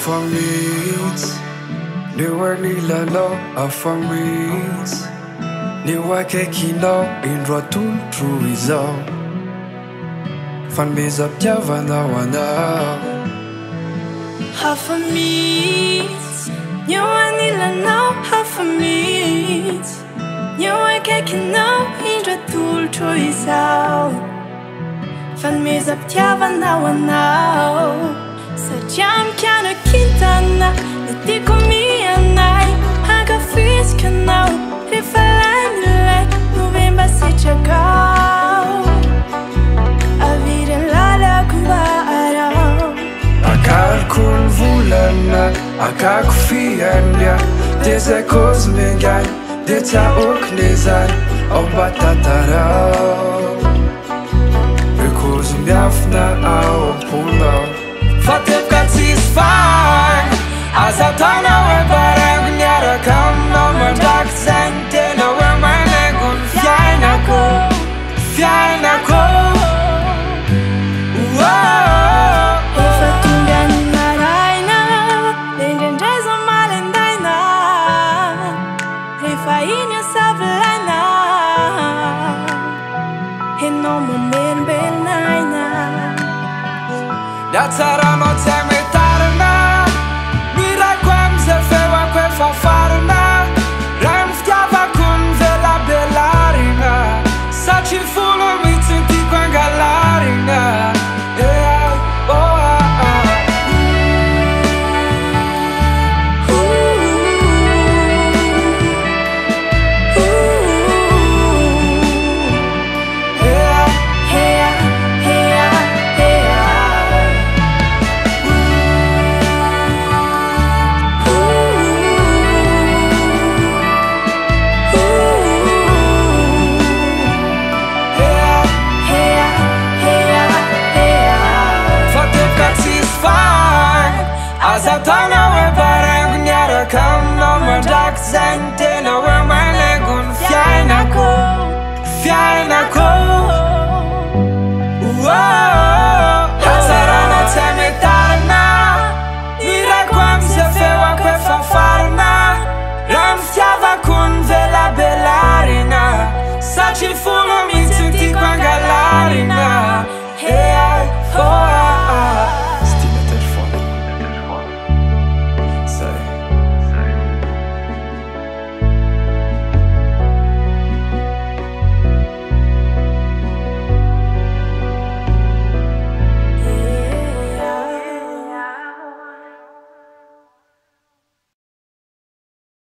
Hafa MIHITSY New Heriniaina HK New akaikinao Indro Titre izao fanomezam-piavanao anao Hafa MIHITSY New Heriniaina HK New akaikinao Indro Titre izao fanomezam-piavanao anao satria mikana kintana ny tiako mianay hankafiziko anao rehefa lanilay novemba sitragao aviry ny lalako mba arao akariko ny volana akako fiandria dia zay kozy mengany dia tsy aokony zany ao mba tantarao kozy miafina ao amponao fa teboka tsisy fagny aza taonao hoe baraingo niaraka aminao mandraky zay ny tena hoe manaingo ny fiainako efa tonga ny maraina lendraindray zao malendaina rehefa iny asavolaina enao mamelombelon'aina Niatsaranao tsy hametarana mirako amizay feoako efa farana raha ny fitiavako ny velabelarina satria folo mihitsy ny tiako angalarina aza taonao hoe baraingo niaraka aminao mandraky zay ny tena hoe manaingo ny fiainako hatsaranao tsy hametarana mirako amizay feoako efa farana raha ny fitiavako ny velabelarina satria